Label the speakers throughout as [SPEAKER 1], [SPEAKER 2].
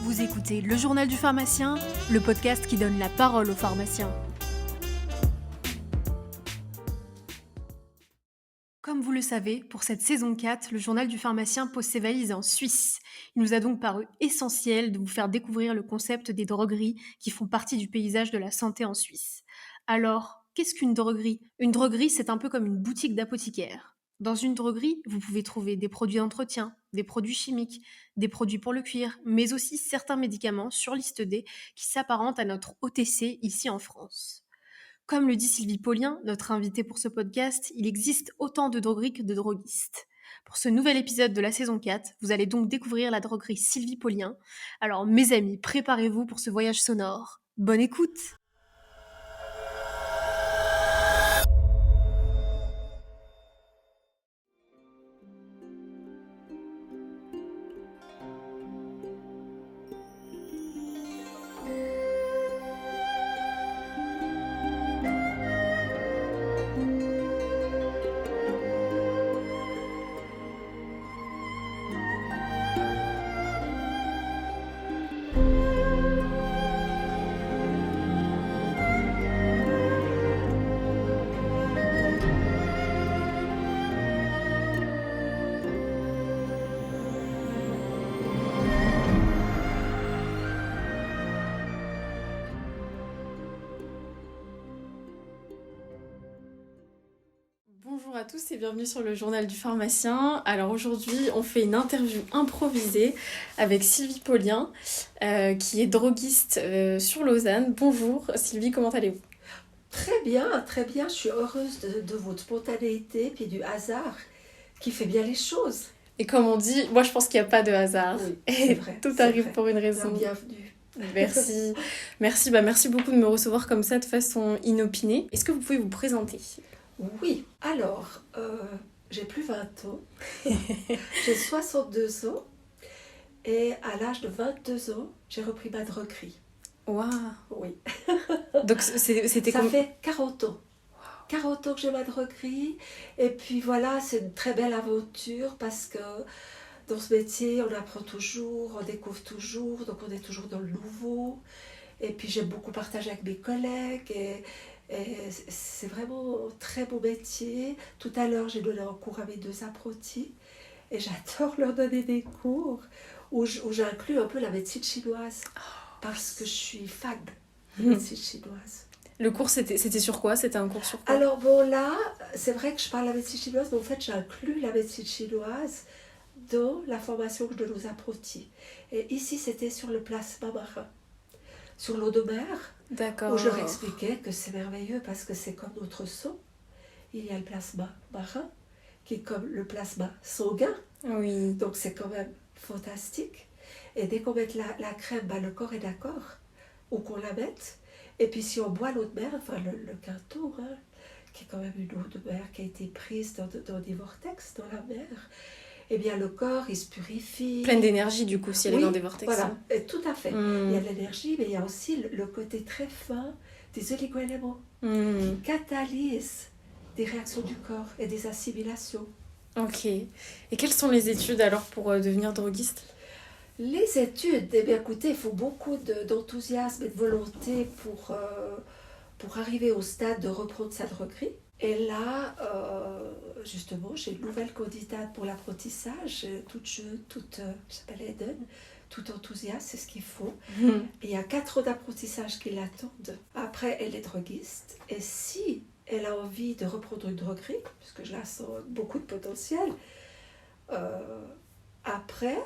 [SPEAKER 1] Vous écoutez Le Journal du Pharmacien, le podcast qui donne la parole aux pharmaciens. Comme vous le savez, pour cette saison 4, le Journal du Pharmacien pose ses valises en Suisse. Il nous a donc paru essentiel de vous faire découvrir le concept des drogueries qui font partie du paysage de la santé en Suisse. Alors, qu'est-ce qu'une droguerie ? Une droguerie, c'est un peu comme une boutique d'apothicaire. Dans une droguerie, vous pouvez trouver des produits d'entretien, des produits chimiques, des produits pour le cuir, mais aussi certains médicaments sur liste D qui s'apparentent à notre OTC ici en France. Comme le dit Sylvie Paulien, notre invitée pour ce podcast, il existe autant de drogueries que de droguistes. Pour ce nouvel épisode de la saison 4, vous allez donc découvrir la droguerie Sylvie Paulien. Alors mes amis, préparez-vous pour ce voyage sonore. Bonne écoute!
[SPEAKER 2] Bonjour à tous et bienvenue sur le Journal du Pharmacien. Alors aujourd'hui, on fait une interview improvisée avec Sylvie Paulien, qui est droguiste sur Lausanne. Bonjour Sylvie, comment allez-vous ?
[SPEAKER 3] Très bien, très bien. Je suis heureuse de votre spontanéité et du hasard qui fait bien les choses.
[SPEAKER 2] Et comme on dit, moi je pense qu'il n'y a pas de hasard.
[SPEAKER 3] Oui,
[SPEAKER 2] et
[SPEAKER 3] c'est vrai,
[SPEAKER 2] tout
[SPEAKER 3] c'est
[SPEAKER 2] arrive
[SPEAKER 3] vrai.
[SPEAKER 2] pour une raison.
[SPEAKER 3] Bienvenue.
[SPEAKER 2] Merci. Merci beaucoup de me recevoir comme ça de façon inopinée. Est-ce que vous pouvez vous présenter ?
[SPEAKER 3] Oui, alors, j'ai plus 20 ans, j'ai 62 ans et à l'âge de 22 ans, j'ai repris ma droguerie.
[SPEAKER 2] Waouh.
[SPEAKER 3] Oui.
[SPEAKER 2] Donc c'était
[SPEAKER 3] Ça fait 40 ans. 40 ans que j'ai ma droguerie et puis voilà, c'est une très belle aventure parce que dans ce métier, on apprend toujours, on découvre toujours, donc on est toujours dans le nouveau. Et puis j'aime beaucoup partager avec mes collègues et c'est vraiment un très beau métier. Tout à l'heure, j'ai donné un cours à mes 2 apprentis et j'adore leur donner des cours où j'inclus un peu la médecine chinoise parce que je suis fan de médecine chinoise.
[SPEAKER 2] Le cours c'était sur quoi ? C'était un cours sur quoi ?
[SPEAKER 3] Alors bon là, c'est vrai que je parle de la médecine chinoise, mais en fait j'inclus la médecine chinoise dans la formation que je donne aux apprentis. Et ici, c'était sur le plasma marin, sur l'eau de mer.
[SPEAKER 2] D'accord.
[SPEAKER 3] Où je leur expliquais que c'est merveilleux parce que c'est comme notre sang. Il y a le plasma marin qui est comme le plasma sanguin.
[SPEAKER 2] Oui.
[SPEAKER 3] Donc c'est quand même fantastique. Et dès qu'on met la crème, le corps est d'accord. Ou qu'on la mette. Et puis si on boit l'eau de mer, enfin le quinton, qui est quand même une eau de mer qui a été prise dans des vortex dans la mer, eh bien le corps il se purifie.
[SPEAKER 2] Pleine d'énergie du coup si elle est dans des vortex.
[SPEAKER 3] Voilà, et tout à fait. Il y a de l'énergie, mais il y a aussi le côté très fin des oligo-éléments qui catalysent des réactions du corps et des assimilations.
[SPEAKER 2] Ok. Et quelles sont les études alors pour devenir droguiste ?
[SPEAKER 3] Les études, eh bien écoutez, il faut beaucoup d'enthousiasme et de volonté pour arriver au stade de reprendre sa droguerie. Et là, justement, j'ai une nouvelle candidate pour l'apprentissage, toute jeune, qui s'appelle Eden, toute enthousiaste, c'est ce qu'il faut. Et il y a 4 ans d'apprentissage qui l'attendent. Après, elle est droguiste. Et si elle a envie de reprendre une droguerie, puisque je la sens beaucoup de potentiel, après,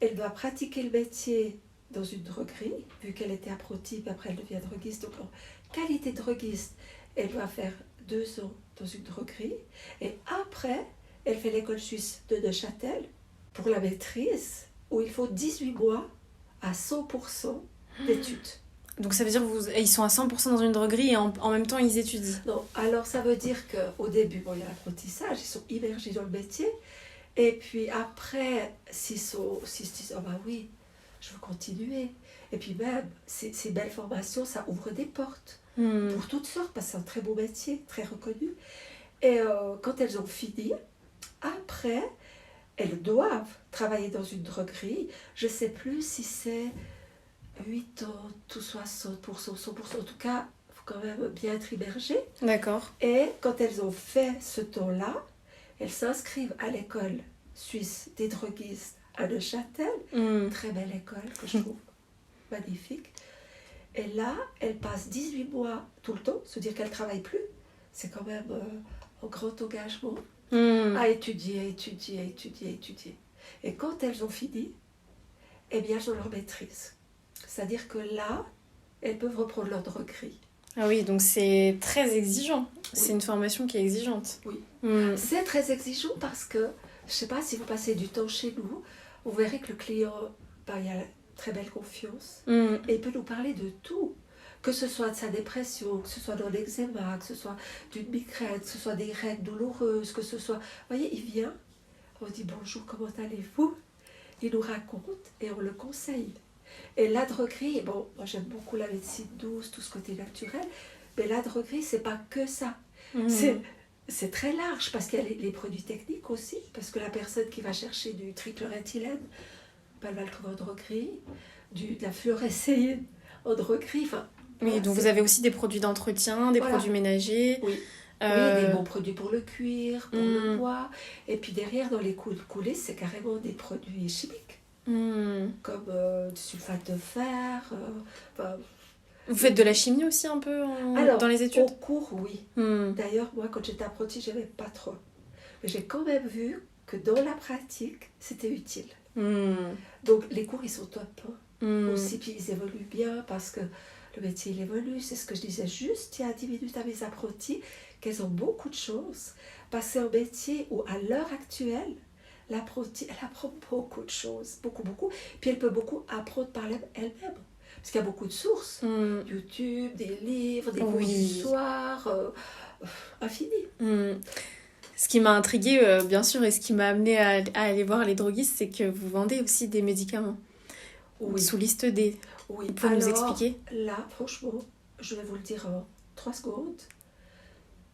[SPEAKER 3] elle doit pratiquer le métier dans une droguerie, vu qu'elle était apprentie, puis après elle devient droguiste. Donc en qualité de droguiste, elle doit faire 2 ans dans une droguerie et après elle fait l'école suisse de Neuchâtel pour la maîtrise où il faut 18 mois à 100% d'études.
[SPEAKER 2] Donc ça veut dire qu'ils sont à 100% dans une droguerie et en même temps ils étudient.
[SPEAKER 3] Non, alors ça veut dire qu'au début, il y a l'apprentissage, ils sont immergés dans le métier et puis après, s'ils se disent « Oh bah oui, je veux continuer ». Et puis même, ces belles formations, ça ouvre des portes. Pour toutes sortes, parce que c'est un très beau métier, très reconnu. Et quand elles ont fini, après, elles doivent travailler dans une droguerie. Je ne sais plus si c'est 8 ou 60%, 100%. En tout cas, il faut quand même bien être immergé.
[SPEAKER 2] D'accord.
[SPEAKER 3] Et quand elles ont fait ce temps-là, elles s'inscrivent à l'école suisse des droguistes à Neuchâtel. Très belle école que je trouve magnifique. Et là, elles passent 18 mois tout le temps, se dire qu'elles ne travaillent plus. C'est quand même un grand engagement à étudier, étudier, étudier, étudier. Et quand elles ont fini, eh bien, elles ont leur maîtrise. C'est-à-dire que là, elles peuvent reprendre leur droguerie.
[SPEAKER 2] Ah oui, donc c'est très exigeant.
[SPEAKER 3] Oui.
[SPEAKER 2] C'est une formation qui est exigeante.
[SPEAKER 3] Oui.
[SPEAKER 2] C'est
[SPEAKER 3] très exigeant parce que, je ne sais pas si vous passez du temps chez nous, vous verrez que le client, il y a très belle confiance. Et il peut nous parler de tout. Que ce soit de sa dépression, que ce soit d'un eczéma, que ce soit d'une migraine, que ce soit des règles douloureuses, que ce soit... Vous voyez, il vient, on dit bonjour, comment allez-vous? Il nous raconte et on le conseille. Et la droguerie, bon, moi j'aime beaucoup la médecine douce, tout ce côté naturel, mais la droguerie, c'est pas que ça. C'est très large parce qu'il y a les produits techniques aussi, parce que la personne qui va chercher du trichloroéthylène, elle va le trouver en droguerie, de la fluorescéine en droguerie, enfin...
[SPEAKER 2] Oui, donc vous avez aussi des produits d'entretien, des produits ménagers.
[SPEAKER 3] Oui. Oui, des bons produits pour le cuir, pour le bois. Et puis derrière, dans les coulisses, c'est carrément des produits chimiques. Comme du sulfate de fer.
[SPEAKER 2] Vous faites de la chimie aussi un peu dans les études?
[SPEAKER 3] Au cours, oui. D'ailleurs, moi, quand j'étais apprentie, je n'aimais pas trop. Mais j'ai quand même vu que dans la pratique, c'était utile. Donc, les cours, ils sont top. Aussi, puis ils évoluent bien parce que le métier, il évolue. C'est ce que je disais juste il y a 10 minutes à mes apprentis, qu'elles ont beaucoup de choses. Parce que c'est un métier où, à l'heure actuelle, l'apprentie, elle apprend beaucoup de choses. Beaucoup, beaucoup. Puis elle peut beaucoup apprendre par elle-même. Parce qu'il y a beaucoup de sources. YouTube, des livres, des cours du soir, infini.
[SPEAKER 2] Ce qui m'a intriguée, bien sûr, et ce qui m'a amenée à aller voir les droguistes, c'est que vous vendez aussi des médicaments. Sous liste D.
[SPEAKER 3] Oui.
[SPEAKER 2] Vous pouvez nous expliquer?
[SPEAKER 3] Là, franchement, je vais vous le dire en 3 secondes.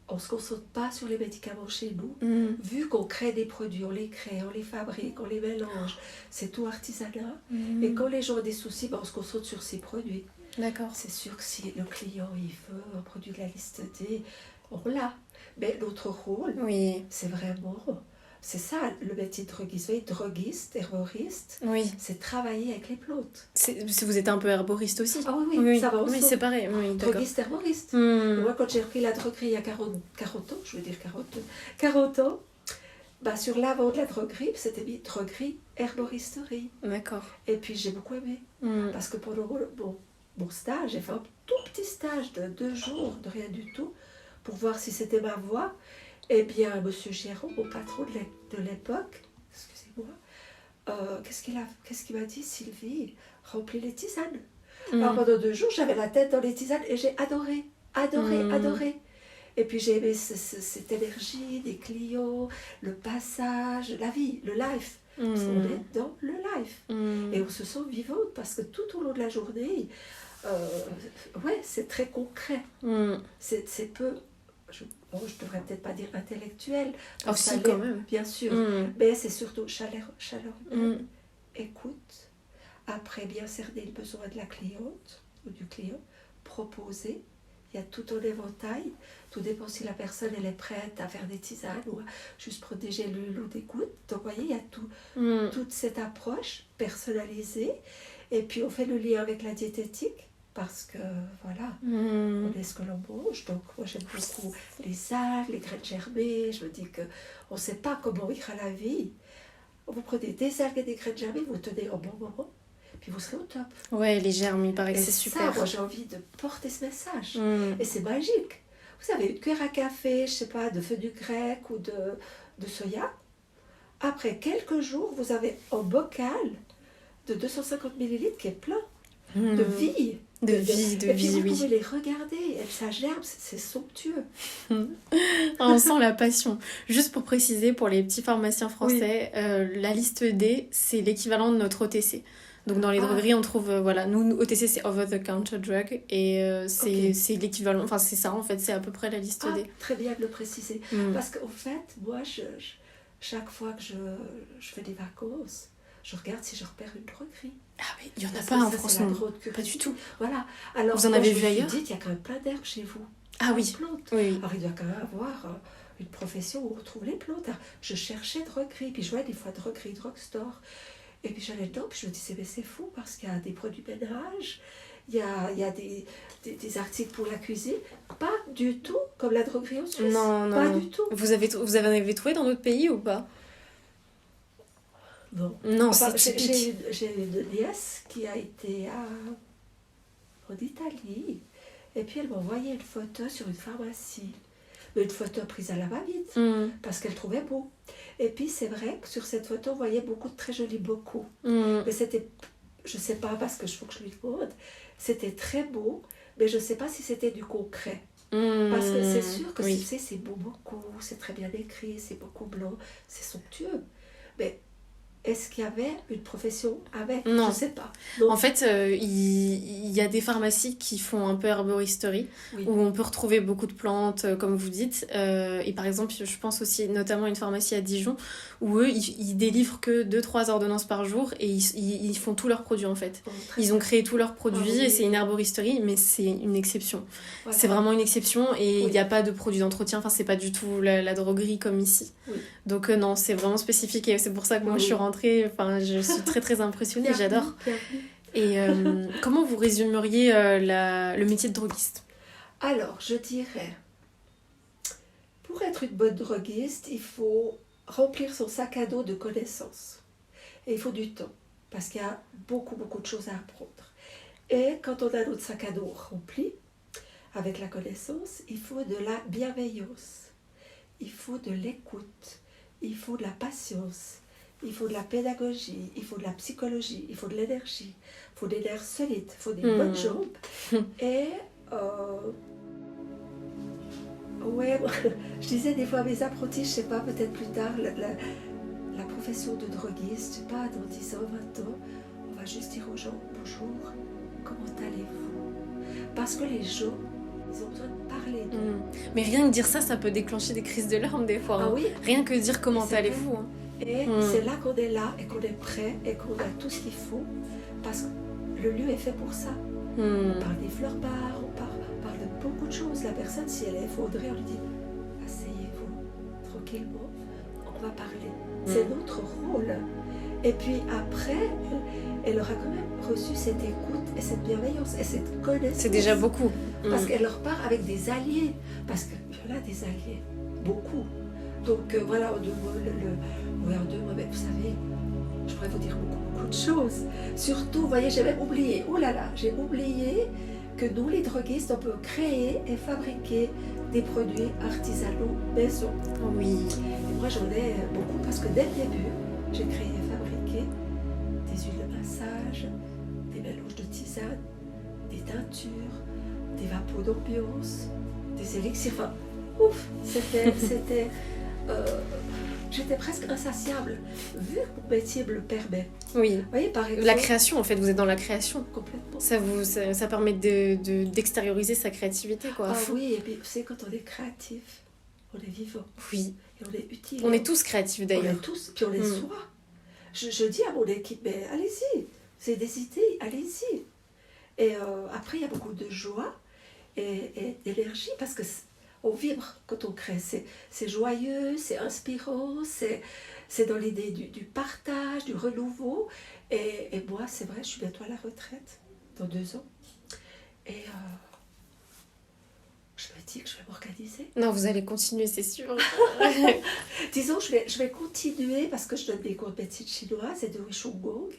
[SPEAKER 3] On ne se concentre pas sur les médicaments chez nous. Vu qu'on crée des produits, on les crée, on les fabrique, on les mélange, c'est tout artisanat. Et quand les gens ont des soucis, on se concentre sur ces produits.
[SPEAKER 2] D'accord.
[SPEAKER 3] C'est sûr que si le client il veut un produit de la liste D, on l'a. Mais notre rôle, c'est vraiment... C'est ça, le métier de droguiste. Vous voyez, droguiste, herboriste, c'est travailler avec les plantes.
[SPEAKER 2] Vous êtes un peu herboriste aussi?
[SPEAKER 3] Ah oui, ça va ensemble.
[SPEAKER 2] Oui, c'est pareil.
[SPEAKER 3] Droguiste, herboriste. Moi, quand j'ai repris la droguerie il y a 40 ans, je veux dire 40 ans, sur l'avant de la droguerie, c'était mis droguerie, herboristerie.
[SPEAKER 2] D'accord.
[SPEAKER 3] Et puis, j'ai beaucoup aimé. Parce que pendant mon stage, j'ai fait un tout petit stage de 2 jours, de rien du tout, pour voir si c'était ma voie. Eh bien, M. Géraud, mon patron de l'époque, excusez-moi, qu'est-ce qu'il m'a dit? Sylvie, remplis les tisanes. Alors, pendant 2 jours, j'avais la tête dans les tisanes et j'ai adoré. Et puis, j'ai aimé cette énergie des clients, le passage, la vie, le life. Parce qu'on est dans le life. Et on se sent vivante parce que tout au long de la journée, c'est très concret. C'est peu... Je devrais peut-être pas dire intellectuel.
[SPEAKER 2] Oh si, quand même.
[SPEAKER 3] Bien sûr. Mais c'est surtout chaleur humaine, écoute, après bien cerner le besoin de la cliente ou du client, proposer. Il y a tout un éventail. Tout dépend si la personne elle est prête à faire des tisanes ou à juste prendre des gélules ou des gouttes. Donc, vous voyez, il y a toute cette approche personnalisée. Et puis, on fait le lien avec la diététique. Parce que, voilà, on est ce que l'on mange. Donc, moi, j'aime beaucoup les algues, les graines germées. Je me dis qu'on ne sait pas comment ira la vie. Vous prenez des algues et des graines germées, vous tenez un bon moment, puis vous serez au top.
[SPEAKER 2] Ouais, les germes, il paraît que c'est super.
[SPEAKER 3] Moi, j'ai envie de porter ce message. Et c'est magique. Vous savez, une cuillère à café, je ne sais pas, de fenugrec ou de soya. Après quelques jours, vous avez un bocal de 250 ml qui est plein de vie. Et puis vous pouvez les regarder, ça germe, c'est somptueux.
[SPEAKER 2] On sent la passion. Juste pour préciser, pour les petits pharmaciens français, la liste D, c'est l'équivalent de notre OTC. Donc dans les drogueries, on trouve, nous, OTC, c'est over-the-counter drug, et c'est l'équivalent, enfin c'est ça en fait, c'est à peu près la liste D.
[SPEAKER 3] Très bien de le préciser. Parce qu'en fait, moi, chaque fois que je fais des vacances, je regarde si je repère une droguerie.
[SPEAKER 2] Ah oui, il n'y en a
[SPEAKER 3] Parce
[SPEAKER 2] pas
[SPEAKER 3] que
[SPEAKER 2] en
[SPEAKER 3] ça,
[SPEAKER 2] France,
[SPEAKER 3] c'est la
[SPEAKER 2] non.
[SPEAKER 3] grande
[SPEAKER 2] Pas
[SPEAKER 3] curiosité.
[SPEAKER 2] du tout.
[SPEAKER 3] Voilà. Alors,
[SPEAKER 2] Vous en
[SPEAKER 3] moi,
[SPEAKER 2] avez
[SPEAKER 3] je
[SPEAKER 2] vu
[SPEAKER 3] me suis
[SPEAKER 2] ailleurs?
[SPEAKER 3] dit, il y a quand même plein d'herbes chez vous.
[SPEAKER 2] Ah oui,
[SPEAKER 3] Plantes.
[SPEAKER 2] oui.
[SPEAKER 3] Alors, il doit quand même avoir une profession où on trouve les plantes. Alors, je cherchais droguerie, puis je voyais des fois droguerie, drugstore. Et puis j'allais dedans, puis je me disais, mais c'est fou, parce qu'il y a des produits ménage, il y a des articles pour la cuisine. Pas du tout comme la droguerie en Suisse.
[SPEAKER 2] Non,
[SPEAKER 3] Pas
[SPEAKER 2] non.
[SPEAKER 3] du tout.
[SPEAKER 2] Vous avez trouvé dans d'autres pays ou pas?
[SPEAKER 3] Non.
[SPEAKER 2] Non,
[SPEAKER 3] Enfin,
[SPEAKER 2] c'est typique.
[SPEAKER 3] j'ai une nièce qui a été en Italie, et puis elle m'a envoyé une photo sur une pharmacie. Mais une photo prise à la va-vite,
[SPEAKER 2] Mm,
[SPEAKER 3] parce qu'elle trouvait beau. Et puis c'est vrai que sur cette photo, on voyait beaucoup de très jolis bocaux.
[SPEAKER 2] mm.
[SPEAKER 3] Mais c'était, je sais pas, parce que je faut que je lui demande, c'était très beau, mais je sais pas si c'était du concret. Parce que c'est sûr que
[SPEAKER 2] oui.
[SPEAKER 3] c'est beau beaucoup, c'est très bien écrit, c'est beaucoup blanc, c'est somptueux. Mais est-ce qu'il y avait une profession avec?
[SPEAKER 2] Non.
[SPEAKER 3] Je sais pas. Non.
[SPEAKER 2] En fait, il y a des pharmacies qui font un peu herboristerie,
[SPEAKER 3] Oui.
[SPEAKER 2] où on peut retrouver beaucoup de plantes, comme vous dites. Et par exemple, je pense aussi notamment à une pharmacie à Dijon, où eux, ils délivrent que 2-3 ordonnances par jour, et ils font tous leurs produits, en fait.
[SPEAKER 3] Bon, très
[SPEAKER 2] Ils ont créé tous leurs produits,
[SPEAKER 3] Ah oui.
[SPEAKER 2] et c'est une herboristerie, mais c'est une exception.
[SPEAKER 3] voilà.
[SPEAKER 2] C'est vraiment une exception, et il
[SPEAKER 3] Oui.
[SPEAKER 2] n'y a pas de produits d'entretien, enfin, c'est pas du tout la droguerie comme ici.
[SPEAKER 3] Oui.
[SPEAKER 2] Donc non, c'est vraiment spécifique, et c'est pour ça que moi,
[SPEAKER 3] Oui.
[SPEAKER 2] je suis rentrée, enfin, je suis très très impressionnée,
[SPEAKER 3] Bienvenue,
[SPEAKER 2] j'adore.
[SPEAKER 3] bienvenue.
[SPEAKER 2] Et comment vous résumeriez le métier de droguiste?
[SPEAKER 3] Alors, je dirais, pour être une bonne droguiste, il faut remplir son sac à dos de connaissances. Et il faut du temps, parce qu'il y a beaucoup, beaucoup de choses à apprendre. Et quand on a notre sac à dos rempli, avec la connaissance, il faut de la bienveillance, il faut de l'écoute, il faut de la patience, il faut de la pédagogie, il faut de la psychologie, il faut de l'énergie, il faut des nerfs solides, il faut des bonnes jambes. Et ouais, je disais des fois à mes apprentis, je sais pas, peut-être plus tard, la profession de droguiste, je sais pas, dans 10 ans, 20 ans, on va juste dire aux gens, bonjour, comment allez-vous? Parce que les gens, ils ont besoin de parler d'eux.
[SPEAKER 2] Mais rien que dire ça, ça peut déclencher des crises de larmes des fois.
[SPEAKER 3] Ah
[SPEAKER 2] hein.
[SPEAKER 3] oui,
[SPEAKER 2] Rien que dire comment
[SPEAKER 3] C'est
[SPEAKER 2] allez-vous. Hein.
[SPEAKER 3] et c'est là qu'on est là, et qu'on est prêt, et qu'on a tout ce qu'il faut, parce que le lieu est fait pour ça. On parle des fleurs bars, on parle de beaucoup de choses. La personne, si elle est effondrée, on lui dit asseyez-vous tranquillement, on va parler. C'est notre rôle. Et puis après, elle aura quand même reçu cette écoute et cette bienveillance et cette connaissance.
[SPEAKER 2] C'est déjà beaucoup.
[SPEAKER 3] Parce qu'elle leur part avec des alliés. Parce qu'il y en a des alliés, beaucoup. Donc voilà, en deux mots, mais vous savez, je pourrais vous dire beaucoup de choses. Surtout, vous voyez, j'ai même oublié, j'ai oublié que nous, les droguistes, on peut créer et fabriquer des produits artisanaux maison.
[SPEAKER 2] Oui.
[SPEAKER 3] Et moi, j'en ai beaucoup parce que dès le début, j'ai créé et fabriqué des huiles de massage, des mélanges de tisane, des teintures, des vapeurs d'ambiance, des élixirs. Enfin, ouf, c'était j'étais presque insatiable, vu que mon métier me le permet.
[SPEAKER 2] Oui.
[SPEAKER 3] Vous voyez, par exemple,
[SPEAKER 2] La création, en fait, vous êtes dans la création.
[SPEAKER 3] complètement.
[SPEAKER 2] Ça permet d'extérioriser sa créativité, quoi. à
[SPEAKER 3] Ah
[SPEAKER 2] fond.
[SPEAKER 3] oui, et puis vous savez, quand on est créatif, on est vivant,
[SPEAKER 2] Oui.
[SPEAKER 3] et on est utile.
[SPEAKER 2] On est tous créatifs,
[SPEAKER 3] On
[SPEAKER 2] d'ailleurs.
[SPEAKER 3] est tous, puis on est soi. Je dis à mon équipe, mais allez-y, vous avez des idées, allez-y. Et après, il y a beaucoup de joie et d'énergie, parce que on vibre quand on crée. C'est joyeux, c'est inspirant, c'est dans l'idée du partage, du renouveau. Et moi, c'est vrai, je suis bientôt à la retraite, dans 2 ans. Et je me dis que je vais m'organiser.
[SPEAKER 2] Non, vous allez continuer, c'est sûr.
[SPEAKER 3] Disons, je vais continuer, parce que je donne des cours de médecine chinoise et de Wishun Gong,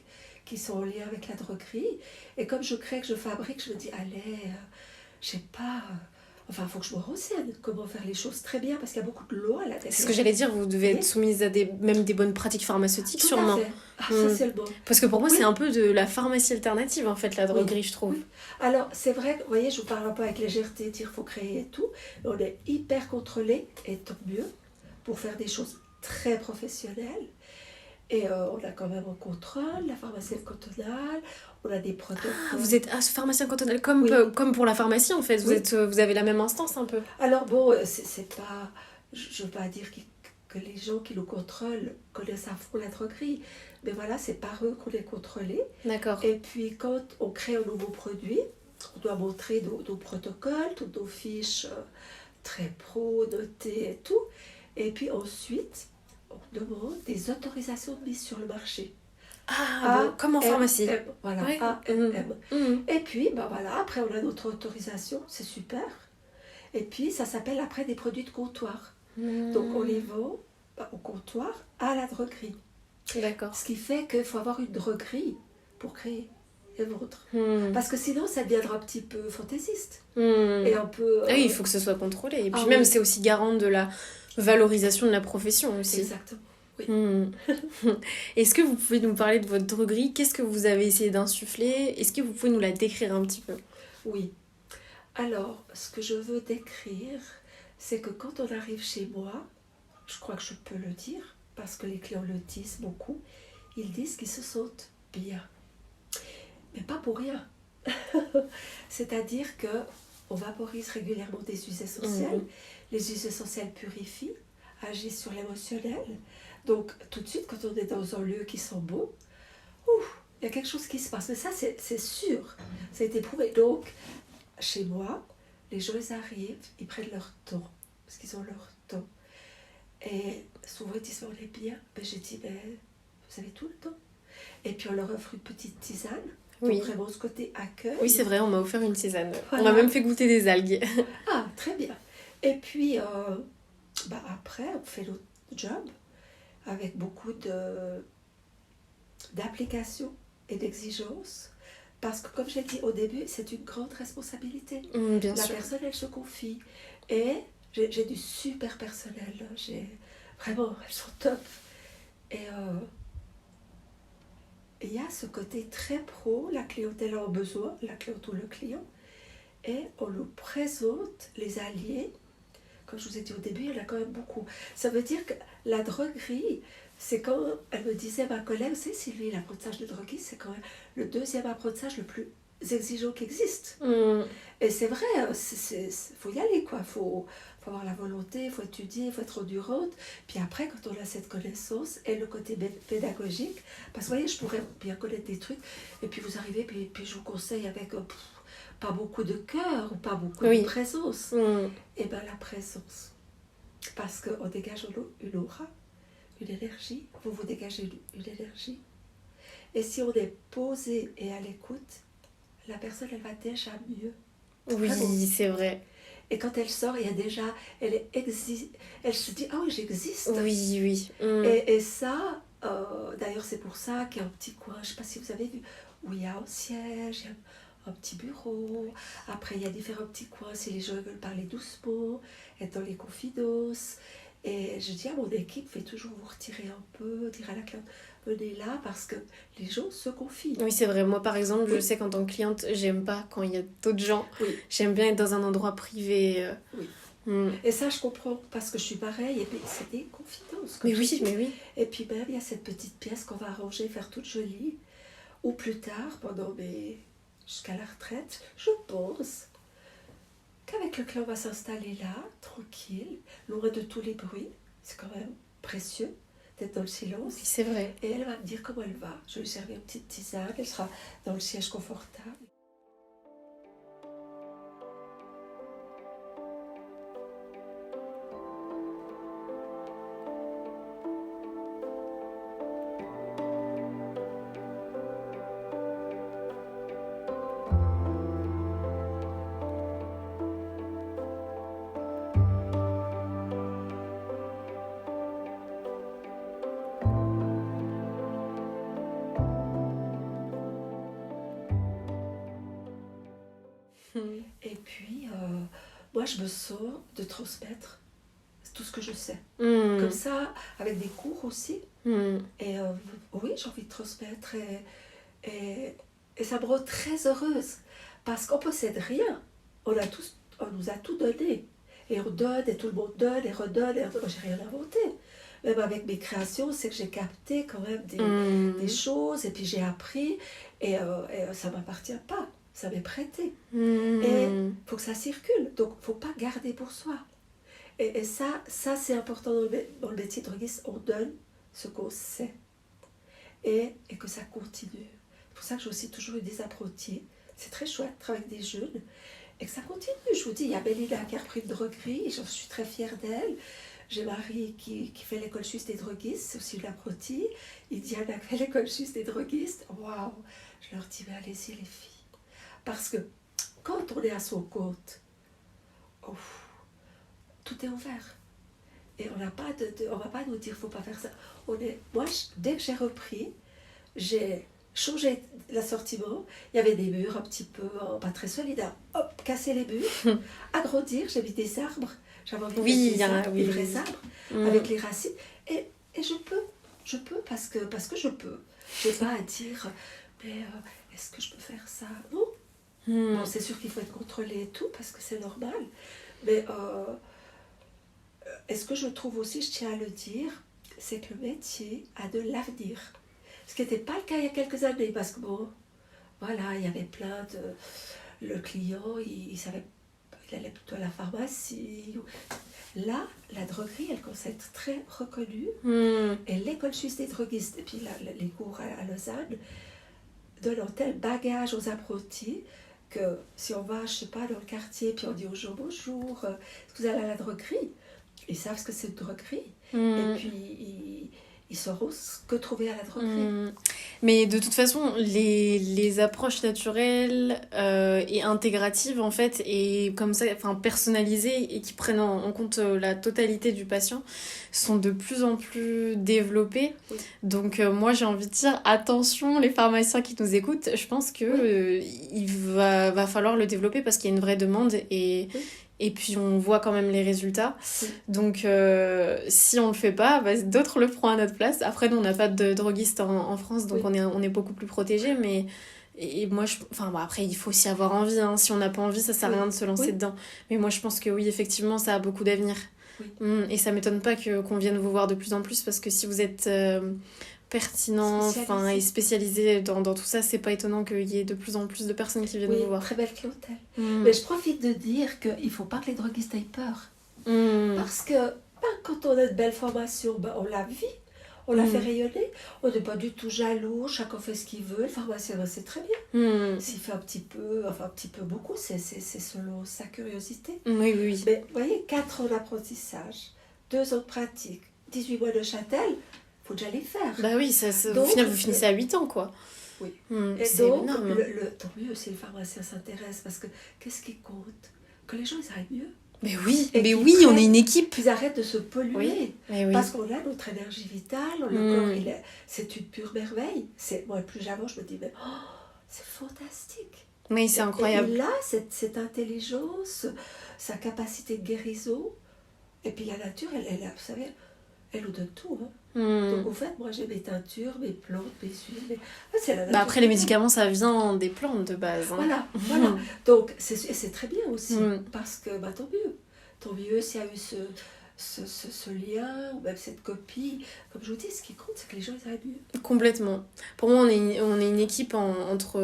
[SPEAKER 3] qui sont en lien avec la droguerie. Et comme je crée, que je fabrique, je me dis, allez, je sais pas... Enfin, il faut que je me renseigne comment faire les choses très bien, parce qu'il y a beaucoup de lois là-dedans.
[SPEAKER 2] C'est ce que j'allais dire, vous devez être soumise à même des bonnes pratiques pharmaceutiques,
[SPEAKER 3] Tout
[SPEAKER 2] sûrement.
[SPEAKER 3] à fait. Ah, ça, c'est le bon.
[SPEAKER 2] Parce que pour moi,
[SPEAKER 3] Oui.
[SPEAKER 2] c'est un peu de la pharmacie alternative, en fait, la droguerie, je trouve.
[SPEAKER 3] Oui. Alors, c'est vrai, vous voyez, je vous parle un peu avec légèreté, dire qu'il faut créer et tout. On est hyper contrôlé, et tant mieux, pour faire des choses très professionnelles. Et on a quand même un contrôle, la pharmacie cantonale, on a des protocoles.
[SPEAKER 2] Ah, vous êtes pharmacien cantonal, comme,
[SPEAKER 3] Oui.
[SPEAKER 2] Comme pour la pharmacie, en fait.
[SPEAKER 3] Oui.
[SPEAKER 2] Vous avez la même instance, un peu.
[SPEAKER 3] Alors bon, c'est pas... Je veux pas dire que les gens qui nous contrôlent connaissent à fond la droguerie. Mais voilà, c'est par eux qu'on est contrôlé.
[SPEAKER 2] D'accord.
[SPEAKER 3] Et puis quand on crée un nouveau produit, on doit montrer nos protocoles, toutes nos fiches très pro, notées et tout. Et puis ensuite, on demande des autorisations de mise sur le marché.
[SPEAKER 2] Ah, comme en pharmacie.
[SPEAKER 3] Voilà,
[SPEAKER 2] Ouais.
[SPEAKER 3] AMM. Et puis, ben voilà, après on a notre autorisation, c'est super. Et puis ça s'appelle après des produits de comptoir. Donc on les vend au comptoir à la droguerie.
[SPEAKER 2] D'accord.
[SPEAKER 3] Ce qui fait qu'il faut avoir une droguerie pour créer et vendre. Parce que sinon ça deviendra un petit peu fantaisiste. Et un peu...
[SPEAKER 2] Ah oui, il faut que ce soit contrôlé. Et puis
[SPEAKER 3] Ah
[SPEAKER 2] même,
[SPEAKER 3] oui.
[SPEAKER 2] c'est aussi garant de la valorisation de la profession aussi.
[SPEAKER 3] Exactement.
[SPEAKER 2] Est-ce que vous pouvez nous parler de votre droguerie? Qu'est-ce que vous avez essayé d'insuffler? Est-ce que vous pouvez nous la décrire un petit peu?
[SPEAKER 3] Oui. Alors, ce que je veux décrire, c'est que quand on arrive chez moi, je crois que je peux le dire, parce que les clients le disent beaucoup, ils disent qu'ils se sentent bien. Mais pas pour rien. C'est-à-dire que on vaporise régulièrement des huiles essentielles. Les huiles essentielles purifient, agissent sur l'émotionnel. Donc, tout de suite, quand on est dans un lieu qui sent bon, il y a quelque chose qui se passe. Mais ça, c'est sûr. Ça a été prouvé. Donc, chez moi, les gens, ils arrivent, ils prennent leur temps. Parce qu'ils ont leur temps. Et souvent, ils disent, on est bien. Mais j'ai dit, mais vous avez tout le temps. Et puis, on leur offre une petite tisane.
[SPEAKER 2] Oui.
[SPEAKER 3] Donc, vraiment, ce côté accueil.
[SPEAKER 2] Oui, c'est vrai, on m'a offert une tisane.
[SPEAKER 3] Voilà.
[SPEAKER 2] On m'a même fait goûter des algues.
[SPEAKER 3] Ah, très bien. Et puis, après, on fait notre job avec beaucoup d'applications et d'exigences. Parce que, comme j'ai dit au début, c'est une grande responsabilité.
[SPEAKER 2] Bien
[SPEAKER 3] La
[SPEAKER 2] sûr.
[SPEAKER 3] personne, elle se confie. Et j'ai du super personnel. Vraiment, elles sont top. Et il y a ce côté très pro, la clientèle a besoin, la clientèle ou le client. Et on nous présente les alliés. Comme je vous ai dit au début, il y en a quand même beaucoup. Ça veut dire que la droguerie, c'est comme elle me disait, ma collègue, c'est Sylvie, l'apprentissage de droguerie, c'est quand même le deuxième apprentissage le plus exigeant qui existe. Et c'est vrai, faut y aller, quoi. Faut avoir la volonté, il faut étudier, il faut être endurante. Puis après, quand on a cette connaissance et le côté pédagogique, parce que vous voyez, je pourrais bien connaître des trucs, et puis vous arrivez, puis je vous conseille avec pas beaucoup de cœur, ou pas beaucoup de présence. Et bien la présence. Parce qu'on dégage une aura, une énergie, vous dégagez une énergie. Et si on est posé et à l'écoute, la personne, elle va déjà mieux.
[SPEAKER 2] Oui, c'est vrai.
[SPEAKER 3] Et quand elle sort, il y a déjà, elle se dit, ah oui, j'existe.
[SPEAKER 2] Oui.
[SPEAKER 3] Et ça, d'ailleurs, c'est pour ça qu'il y a un petit coin, je ne sais pas si vous avez vu, où il y a un siège, il y a un petit bureau. Après, il y a différents petits coins si les gens veulent parler doucement, être dans les confidences. Et je dis à mon équipe, faites toujours vous retirer un peu, dire à la cliente, venez là, parce que les gens se confient.
[SPEAKER 2] Oui, c'est vrai. Moi, par exemple, je sais qu'en tant que cliente, j'aime pas quand il y a d'autres gens.
[SPEAKER 3] Oui.
[SPEAKER 2] J'aime bien être dans un endroit privé.
[SPEAKER 3] Oui. Et ça, je comprends, parce que je suis pareille, et puis c'est des confidences.
[SPEAKER 2] Mais oui.
[SPEAKER 3] Et puis même, il y a cette petite pièce qu'on va arranger, faire toute jolie, ou plus tard, jusqu'à la retraite, je pense qu'avec le client, on va s'installer là, tranquille, loin de tous les bruits. C'est quand même précieux d'être dans le silence.
[SPEAKER 2] Oui, c'est vrai.
[SPEAKER 3] Et elle va me dire comment elle va. Je vais lui servir une petite tisane, elle sera dans le siège confortable. Et puis, moi, je me sens de transmettre tout ce que je sais. Comme ça, avec des cours aussi. Et oui, j'ai envie de transmettre. Et ça me rend très heureuse. Parce qu'on ne possède rien. On nous a tout donné. Et on donne, et tout le monde donne, et redonne. Moi, j'ai rien inventé. Même avec mes créations, c'est que j'ai capté quand même des choses. Et puis j'ai appris. Et ça ne m'appartient pas. Ça m'est prêté. Et il faut que ça circule. Donc, il ne faut pas garder pour soi. Et ça c'est important dans le métier de droguiste, on donne ce qu'on sait et que ça continue. C'est pour ça que j'ai aussi toujours eu des apprentis. C'est très chouette de travailler avec des jeunes et que ça continue. Je vous dis, il y a Mélina qui a repris une droguerie, j'en suis très fière d'elle. J'ai Marie qui fait l'école suisse des droguistes, c'est aussi une apprentie. Et Diana qui fait l'école suisse des droguistes. Waouh! Je leur dis, mais allez-y les filles. Parce que quand on est à son compte, tout est ouvert. Et on n'a pas on va pas nous dire, faut pas faire ça. Moi, dès que j'ai repris, j'ai changé l'assortiment. Il y avait des murs un petit peu pas très solides. Hop, casser les murs, agrandir. J'ai mis des arbres. J'avais envie de mettre des vrais arbres avec les racines. Et je peux parce que je peux. Je n'ai pas à dire, mais est-ce que je peux faire ça? Non. Bon, c'est sûr qu'il faut être contrôlé et tout parce que c'est normal. Mais est-ce que je trouve aussi, je tiens à le dire, c'est que le métier a de l'avenir. Ce qui n'était pas le cas il y a quelques années, parce que bon, voilà, il y avait plein de... Le client, il savait, il allait plutôt à la pharmacie. Là, la droguerie, elle commence à être très reconnue. Et l'école suisse des droguistes, et puis les cours à Lausanne, donnent un tel bagage aux apprentis que si on va, je sais pas, dans le quartier, puis on dit aux gens, bonjour, est-ce que vous allez à la droguerie? Ils savent ce que c'est une droguerie. Et puis, ils sauront ce que trouver à la droguerie.
[SPEAKER 2] Mais de toute façon, les approches naturelles et intégratives, en fait, et comme ça, enfin, personnalisées et qui prennent en compte la totalité du patient, sont de plus en plus développées. Oui. Donc, moi, j'ai envie de dire, attention, les pharmaciens qui nous écoutent, je pense que il va falloir le développer parce qu'il y a une vraie demande et puis on voit quand même les résultats. Donc si on le fait pas, d'autres le feront à notre place. Après, nous on n'a pas de droguistes en France, donc on est beaucoup plus protégés. Mais et moi, après il faut aussi avoir envie. Hein. Si on n'a pas envie, ça sert à rien de se lancer dedans. Mais moi je pense que oui, effectivement, ça a beaucoup d'avenir. Et ça m'étonne pas qu'on vienne vous voir de plus en plus parce que si vous êtes pertinent et spécialisé dans tout ça, c'est pas étonnant qu'il y ait de plus en plus de personnes qui viennent vous voir.
[SPEAKER 3] Très belle clientèle. Mais je profite de dire qu'il faut pas que les droguistes aient peur. Parce que quand on a de belles formations, on la vit, on la fait rayonner, on n'est pas du tout jaloux, chacun fait ce qu'il veut, le pharmacien c'est très bien. S'il fait un petit peu beaucoup, c'est selon sa curiosité.
[SPEAKER 2] Oui.
[SPEAKER 3] Mais vous voyez, 4 ans d'apprentissage, 2 ans de pratique, 18 mois de châtel, faut déjà les faire.
[SPEAKER 2] Bah oui, donc, au final, vous finissez à 8 ans, quoi.
[SPEAKER 3] Oui.
[SPEAKER 2] Et c'est
[SPEAKER 3] donc,
[SPEAKER 2] énorme.
[SPEAKER 3] Tant mieux si le pharmacien s'intéresse, parce que qu'est-ce qui compte? Que les gens ils aillent mieux.
[SPEAKER 2] Mais oui, on est une équipe.
[SPEAKER 3] Qu'ils arrêtent de se polluer.
[SPEAKER 2] Oui.
[SPEAKER 3] Parce qu'on a notre énergie vitale, le corps, c'est une pure merveille. Moi, plus j'avance, je me dis, mais c'est fantastique.
[SPEAKER 2] Oui, c'est incroyable.
[SPEAKER 3] Et là, cette intelligence, sa capacité de guérison, et puis la nature, vous savez, elle nous donne tout. Hein. Donc en fait, moi j'ai mes teintures, mes plantes, mes huiles. C'est la nature.
[SPEAKER 2] Après, les médicaments, ça vient des plantes de base. Hein.
[SPEAKER 3] Voilà. Donc c'est très bien aussi, parce que tant mieux. Tant mieux s'il y a eu ce lien, ou même cette copie. Comme je vous dis, ce qui compte, c'est que les gens ils aillent mieux.
[SPEAKER 2] Complètement. Pour moi, on est une équipe entre...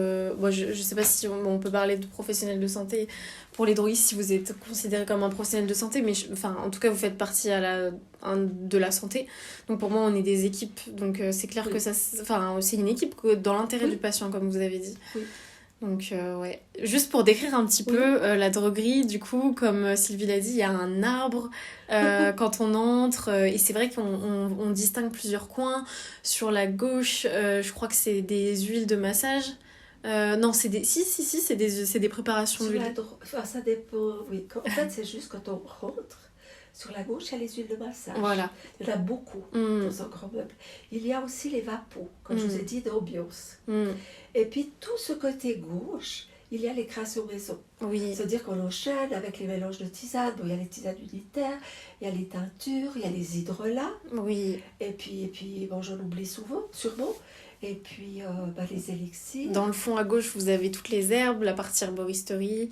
[SPEAKER 2] je sais pas si on peut parler de professionnels de santé. Pour les droguistes, si vous êtes considéré comme un professionnel de santé, mais en tout cas, vous faites partie de la santé. Donc pour moi, on est des équipes. Donc c'est clair que c'est une équipe dans l'intérêt du patient, comme vous avez dit. Oui. Donc, juste pour décrire un petit peu la droguerie, du coup, comme Sylvie l'a dit, il y a un arbre quand on entre, et c'est vrai qu'on distingue plusieurs coins. Sur la gauche, je crois que c'est des huiles de massage. Non, c'est des... Si, c'est des préparations d'huile.
[SPEAKER 3] Ça dépend, oui. En fait, c'est juste quand on rentre. Sur la gauche, il y a les huiles de massage.
[SPEAKER 2] Voilà.
[SPEAKER 3] Il y en a beaucoup dans un grand meuble. Il y a aussi les vapos, comme je vous ai dit, d'ambiance. Et puis, tout ce côté gauche, il y a les créations maison.
[SPEAKER 2] Oui.
[SPEAKER 3] C'est-à-dire qu'on enchaîne avec les mélanges de tisanes. Bon, il y a les tisanes unitaires, il y a les teintures, il y a les hydrolats.
[SPEAKER 2] Oui.
[SPEAKER 3] Et puis j'en oublie sûrement. Et puis, les élixirs.
[SPEAKER 2] Dans le fond, à gauche, vous avez toutes les herbes, la partie herboristerie.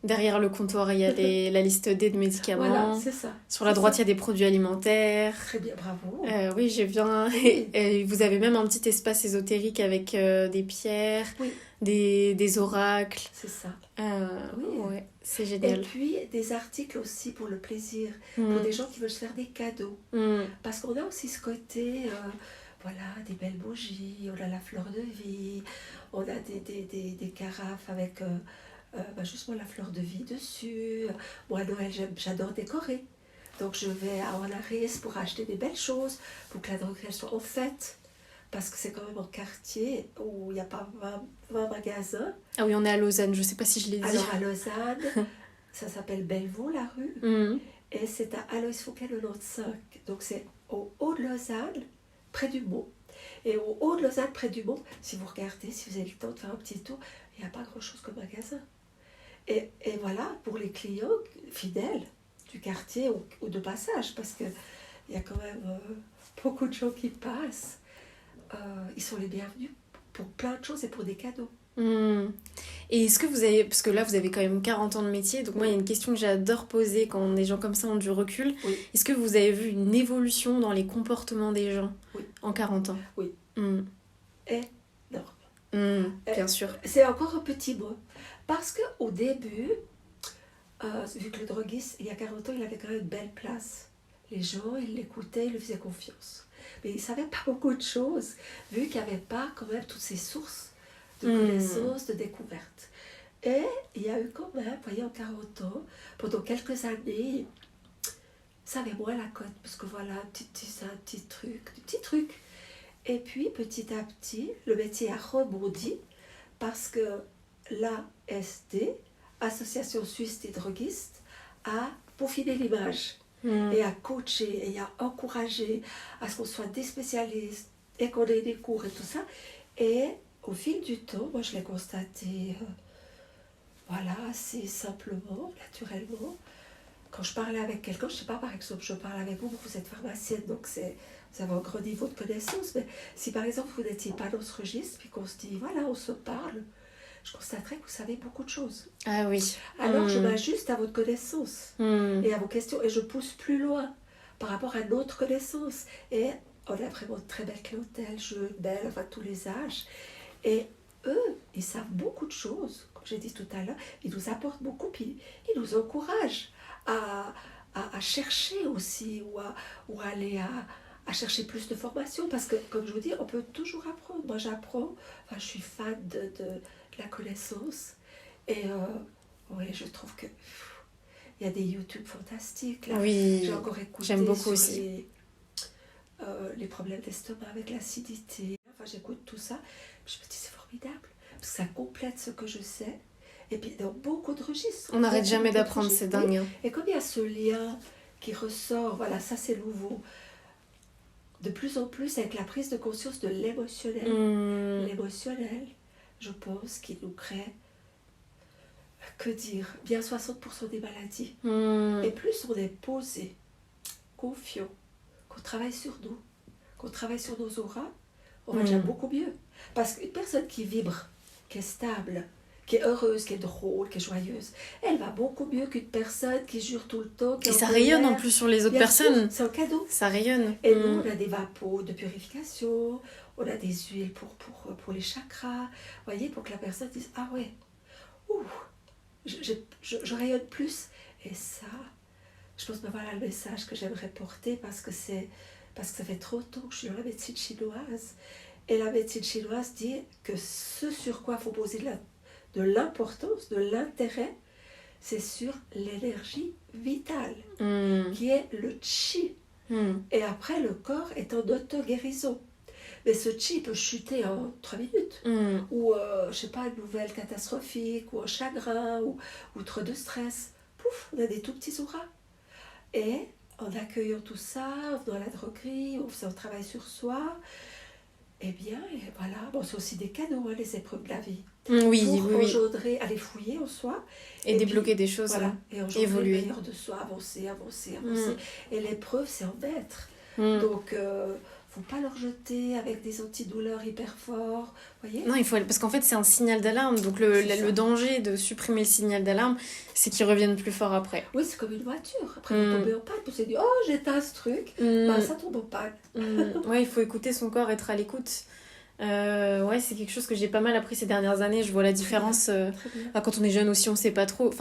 [SPEAKER 2] Derrière le comptoir, il y a la liste D de
[SPEAKER 3] Voilà,
[SPEAKER 2] médicaments.
[SPEAKER 3] c'est ça.
[SPEAKER 2] Sur la
[SPEAKER 3] C'est
[SPEAKER 2] droite,
[SPEAKER 3] ça.
[SPEAKER 2] il y a des produits alimentaires.
[SPEAKER 3] Très bien, bravo.
[SPEAKER 2] Oui, j'ai bien.
[SPEAKER 3] Oui,
[SPEAKER 2] Et vous avez même un petit espace ésotérique avec des pierres,
[SPEAKER 3] oui,
[SPEAKER 2] des oracles.
[SPEAKER 3] c'est ça. Oui.
[SPEAKER 2] Ouais, c'est
[SPEAKER 3] Et
[SPEAKER 2] génial.
[SPEAKER 3] puis des articles aussi pour le plaisir, pour
[SPEAKER 2] Mm,
[SPEAKER 3] des gens qui veulent se faire des cadeaux.
[SPEAKER 2] mm,
[SPEAKER 3] Parce qu'on a aussi ce côté, voilà, des belles bougies, on a la fleur de vie, on a des carafes avec justement la fleur de vie dessus. Moi, à Noël, j'adore décorer. Donc, je vais à Onaris pour acheter des belles choses, pour que la droguerie elle soit en fête. Parce que c'est quand même un quartier où il n'y a pas 20 magasins.
[SPEAKER 2] Ah oui, on est à Lausanne, je sais pas si je l'ai dit.
[SPEAKER 3] Alors, à Lausanne, ça s'appelle Bellevaux, la rue.
[SPEAKER 2] Mm,
[SPEAKER 3] Et c'est à Alois Fouquet, le 95. Donc, c'est au haut de Lausanne, près du Mont. Et au haut de Lausanne, près du Mont, si vous regardez, si vous avez le temps de faire un petit tour, il n'y a pas grand-chose comme magasin. Et voilà, pour les clients fidèles du quartier ou de passage, parce qu'il y a quand même beaucoup de gens qui passent, ils sont les bienvenus pour plein de choses et pour des cadeaux.
[SPEAKER 2] mm. Et est-ce que vous avez, parce que là vous avez quand même 40 ans de métier, donc moi il y a une question que j'adore poser quand des gens comme ça ont du recul.
[SPEAKER 3] Oui,
[SPEAKER 2] Est-ce que vous avez vu une évolution dans les comportements des gens
[SPEAKER 3] oui,
[SPEAKER 2] en 40 ans?
[SPEAKER 3] oui.
[SPEAKER 2] Mm,
[SPEAKER 3] Énorme.
[SPEAKER 2] mm, bien sûr.
[SPEAKER 3] C'est encore un petit mot. Parce qu'au début, vu que le droguiste, il y a 40 ans, il avait quand même une belle place. Les gens, ils l'écoutaient, ils lui faisaient confiance. Mais il ne savait pas beaucoup de choses, vu qu'il n'y avait pas quand même toutes ces sources de connaissances, de découvertes. Et il y a eu quand même, vous voyez, en 40 ans, pendant quelques années, ça avait moins la cote, parce que voilà, un petit truc, des petits trucs. Et puis, petit à petit, le métier a rebondi, parce que l'ASD, Association Suisse des droguistes, a peaufiné l'image
[SPEAKER 2] Mm.
[SPEAKER 3] et a coaché et a encouragé à ce qu'on soit des spécialistes et qu'on ait des cours et tout ça. Et au fil du temps, moi je l'ai constaté, voilà, assez simplement, naturellement. Quand je parlais avec quelqu'un, je ne sais pas, par exemple, je parle avec vous, vous êtes pharmacienne, donc vous avez un grand niveau de connaissance, mais si par exemple vous n'étiez pas dans ce registre, puis qu'on se dit, voilà, on se parle, je constaterai que vous savez beaucoup de choses.
[SPEAKER 2] Ah oui.
[SPEAKER 3] Alors je
[SPEAKER 2] Mm,
[SPEAKER 3] m'ajuste à votre connaissance
[SPEAKER 2] mm.
[SPEAKER 3] et à vos questions, et je pousse plus loin par rapport à notre connaissance. Et on a vraiment de très belle clientèle, jeune, belle, enfin tous les âges. Et eux, ils savent beaucoup de choses, comme j'ai dit tout à l'heure, ils nous apportent beaucoup, puis ils nous encouragent à chercher aussi, ou à aller à chercher plus de formation, parce que, comme je vous dis, on peut toujours apprendre. Moi, j'apprends, enfin, je suis fan de la connaissance, et oui, je trouve que il y a des YouTube fantastiques. Là,
[SPEAKER 2] Oui,
[SPEAKER 3] j'ai encore écouté
[SPEAKER 2] j'aime beaucoup
[SPEAKER 3] sur
[SPEAKER 2] aussi.
[SPEAKER 3] les problèmes d'estomac avec l'acidité. Enfin, j'écoute tout ça. Je me dis, c'est formidable, parce que ça complète ce que je sais. Et puis, dans beaucoup de registres.
[SPEAKER 2] On n'arrête jamais
[SPEAKER 3] Beaucoup de
[SPEAKER 2] d'apprendre,
[SPEAKER 3] registres,
[SPEAKER 2] c'est
[SPEAKER 3] oui.
[SPEAKER 2] dingue. Hein.
[SPEAKER 3] Et comme il y a ce lien qui ressort, voilà, ça c'est nouveau, de plus en plus avec la prise de conscience de l'émotionnel.
[SPEAKER 2] Mm,
[SPEAKER 3] L'émotionnel, je pense, qui nous crée, que dire, bien 60% des maladies.
[SPEAKER 2] mm.
[SPEAKER 3] Et plus on est posé, confiant, qu'on travaille sur nous, qu'on travaille sur nos auras, on va déjà beaucoup mieux. Parce qu'une personne qui vibre, qui est stable, qui est heureuse, qui est drôle, qui est joyeuse, elle va beaucoup mieux qu'une personne qui jure tout le temps, qui
[SPEAKER 2] Et
[SPEAKER 3] est
[SPEAKER 2] ça
[SPEAKER 3] en
[SPEAKER 2] rayonne en
[SPEAKER 3] colère.
[SPEAKER 2] plus sur les autres
[SPEAKER 3] Bien sûr,
[SPEAKER 2] personnes.
[SPEAKER 3] c'est un cadeau.
[SPEAKER 2] Ça rayonne.
[SPEAKER 3] Et
[SPEAKER 2] Mm.
[SPEAKER 3] nous, on a des vapos de purification, on a des huiles pour les chakras, vous voyez, pour que la personne dise, ah ouais, ouh, je rayonne plus. Et ça, je pense que voilà le message que j'aimerais porter, parce que ça fait trop longtemps que je suis dans la médecine chinoise. Et la médecine chinoise dit que ce sur quoi il faut poser de l'importance, de l'intérêt, c'est sur l'énergie vitale,
[SPEAKER 2] Mm,
[SPEAKER 3] qui est le chi.
[SPEAKER 2] mm.
[SPEAKER 3] Et après, le corps est en auto-guérison. Mais ce chi peut chuter en 3 minutes.
[SPEAKER 2] Mm.
[SPEAKER 3] Ou, je sais pas, une nouvelle catastrophique, ou un chagrin, ou trop de stress. Pouf, on a des tout petits auras. Et en accueillant tout ça, en venant à la droguerie, en faisant un travail sur soi, eh bien, et voilà, bon, c'est aussi des cadeaux, hein, les épreuves de la vie.
[SPEAKER 2] Mm, oui,
[SPEAKER 3] Pour
[SPEAKER 2] oui, oui.
[SPEAKER 3] engendrer, aller fouiller en soi.
[SPEAKER 2] Et
[SPEAKER 3] Et
[SPEAKER 2] débloquer
[SPEAKER 3] puis,
[SPEAKER 2] des choses.
[SPEAKER 3] Voilà,
[SPEAKER 2] Hein.
[SPEAKER 3] et engendrer
[SPEAKER 2] Évoluer.
[SPEAKER 3] le meilleur de soi, avancer. Et l'épreuve, c'est en maître.
[SPEAKER 2] Mm.
[SPEAKER 3] Donc, faut pas le rejeter avec des antidouleurs hyper forts, voyez.
[SPEAKER 2] Non, il faut... Parce qu'en fait, c'est un signal d'alarme. Donc, le danger de supprimer le signal d'alarme, c'est qu'il revienne plus fort après.
[SPEAKER 3] Oui, c'est comme une voiture. Après, vous tombez en panne, vous vous dites, oh, j'éteins ce truc. Ça tombe en panne.
[SPEAKER 2] Ouais, il faut écouter son corps, être à l'écoute. Ouais, c'est quelque chose que j'ai pas mal appris ces dernières années. Je vois la différence. Quand on est jeune aussi, on sait pas trop.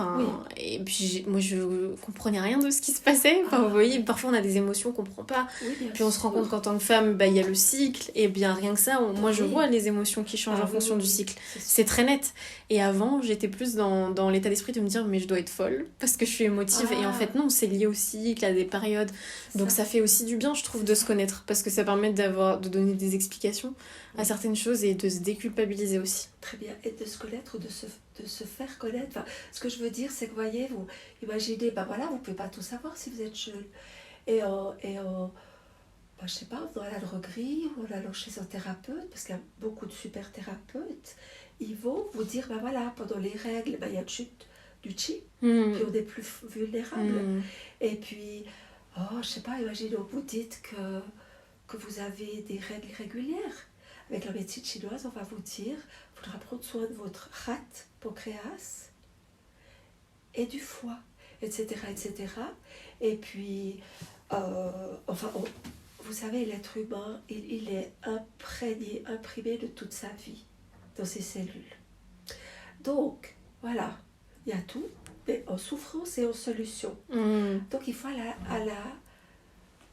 [SPEAKER 2] Et puis, moi, je comprenais rien de ce qui se passait. Vous voyez, parfois, on a des émotions qu'on comprend pas. Puis, on se rend compte qu'en tant que femme, il y a le cycle. Et bien, rien que ça, moi, je vois les émotions qui changent en fonction du cycle. C'est très net. Et avant, j'étais plus dans l'état d'esprit de me dire, mais je dois être folle parce que je suis émotive. Et en fait, non, c'est lié au cycle, à des périodes. Donc, ça fait aussi du bien, je trouve, de se connaître. Parce que ça permet de donner des explications à certaines choses et de se déculpabiliser aussi.
[SPEAKER 3] Très bien, et de se connaître ou de se faire connaître. Enfin, ce que je veux dire, c'est que, voyez, vous imaginez, vous pouvez pas tout savoir si vous êtes jeune. Et je sais pas, dans la droguerie ou en allant chez un thérapeute, parce qu'il y a beaucoup de super thérapeutes, ils vont vous dire, pendant les règles, il y a une chute du chi, puis on est plus vulnérable. Et puis, je sais pas, imaginez, vous dites que vous avez des règles irrégulières. Avec la médecine chinoise, on va vous dire, il faudra prendre soin de votre rate, pancréas, et du foie, etc., etc. Et puis, vous savez, l'être humain, il est imprimé de toute sa vie dans ses cellules. Donc, voilà, il y a tout, mais en souffrance et en solution. Donc, il faut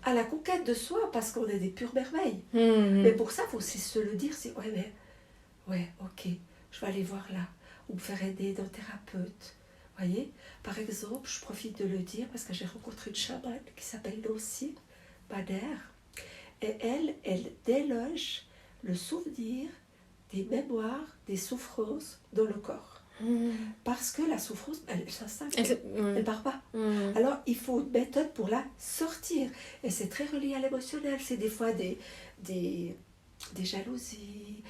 [SPEAKER 3] à la conquête de soi, parce qu'on est des pures merveilles. Mais pour ça, il faut aussi se le dire, c'est ok, je vais aller voir là, ou me faire aider d'un thérapeute. Voyez, par exemple, je profite de le dire, parce que j'ai rencontré une chamane qui s'appelle Nancy Bader, et elle déloge le souvenir des mémoires, des souffrances dans le corps. Parce que la souffrance, elle s'installe, elle part pas. Alors, il faut une méthode pour la sortir. Et c'est très relié à l'émotionnel. C'est des fois des jalousies,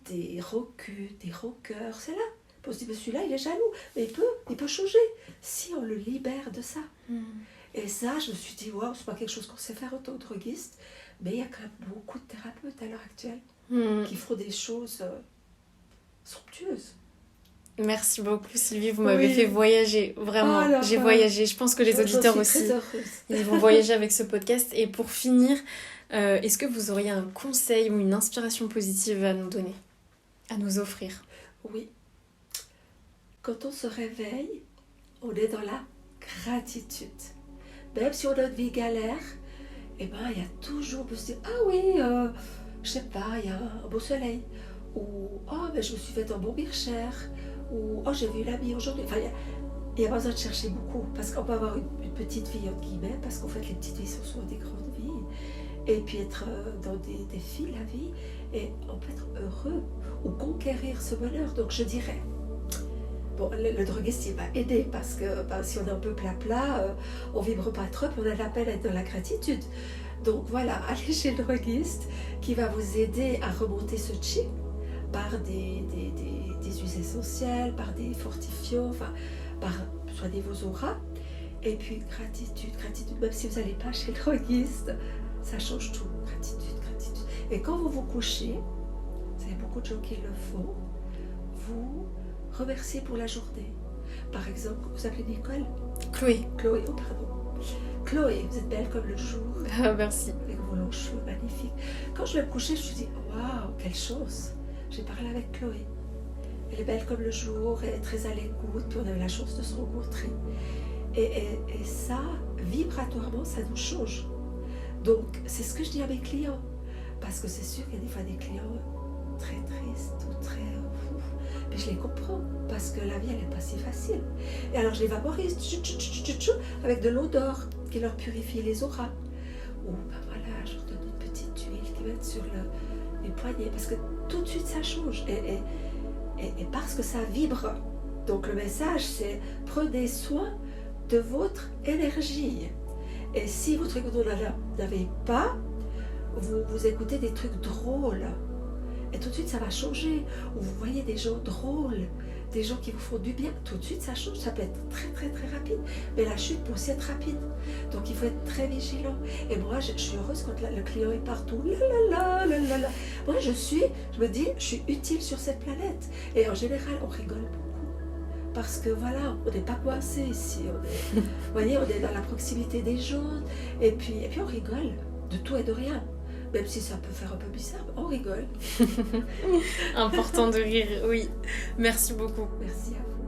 [SPEAKER 3] des rancœurs, des rancœurs. C'est là. On se dit, mais celui-là, il est jaloux. Mais il peut changer si on le libère de ça. Et ça, je me suis dit, waouh, c'est pas quelque chose qu'on sait faire en tant que droguiste. Mais il y a quand même beaucoup de thérapeutes à l'heure actuelle qui font des choses somptueuses.
[SPEAKER 2] Merci beaucoup Sylvie, vous m'avez fait voyager, vraiment, j'ai voyagé, je pense que les auditeurs aussi, ils vont voyager avec ce podcast. Et pour finir, est-ce que vous auriez un conseil ou une inspiration positive à nous donner, à nous offrir?
[SPEAKER 3] Oui, quand on se réveille, on est dans la gratitude. Même si on a une vie galère, il y a toujours, on se dit, je sais pas, il y a un beau soleil, ou je me suis fait un bon bircher, ou j'ai vu l'ami aujourd'hui. Il n'y a pas besoin de chercher beaucoup, parce qu'on peut avoir une petite vie, entre guillemets, parce qu'en fait, les petites vies sont souvent des grandes vies, et puis être dans des défis, la vie, et on peut être heureux, ou conquérir ce bonheur. Donc je dirais, le droguiste, il va aider, parce que si on est un peu plat, on ne vibre pas trop, puis on a la peine d'être dans la gratitude. Donc voilà, allez chez le droguiste, qui va vous aider à remonter ce chi, par des huiles essentielles, par des fortifiants, par soigner vos auras. Et puis gratitude, même si vous n'allez pas chez le droguiste, ça change tout. Gratitude. Et quand vous vous couchez, il y a beaucoup de gens qui le font, vous remerciez pour la journée. Par exemple, vous appelez Nicole?
[SPEAKER 2] Chloé,
[SPEAKER 3] pardon. Chloé, vous êtes belle comme le jour.
[SPEAKER 2] Merci.
[SPEAKER 3] Avec vos longs cheveux magnifiques. Quand je vais me coucher, je me dis, waouh, quelle chance. J'ai parlé avec Chloé. Elle est belle comme le jour, elle est très à l'écoute, puis on a eu la chance de se rencontrer. Et ça, vibratoirement, ça nous change. Donc, c'est ce que je dis à mes clients. Parce que c'est sûr qu'il y a des fois des clients très tristes ou très... mais je les comprends, parce que la vie, elle n'est pas si facile. Et alors, je les vaporise avec de l'eau d'or qui leur purifie les auras. Ou, je leur donne une petite huile qui va être sur les poignets, parce que tout de suite, ça change. Et parce que ça vibre. Donc, le message, c'est prenez soin de votre énergie. Et si votre écoute n'avez pas, vous écoutez des trucs drôles. Et tout de suite, ça va changer. Ou vous voyez des gens drôles, des gens qui vous font du bien. Tout de suite, ça change. Ça peut être très, très, très rapide. Mais la chute peut aussi être rapide. Donc, il faut être très vigilant. Et moi, je suis heureuse quand le client est partout. Moi, je me dis, je suis utile sur cette planète. Et en général, on rigole beaucoup. Parce que voilà, on n'est pas coincé ici. Vous voyez, on est dans la proximité des gens. Et puis on rigole de tout et de rien. Même si ça peut faire un peu bizarre, on rigole.
[SPEAKER 2] Important de rire, oui. Merci beaucoup.
[SPEAKER 3] Merci à vous.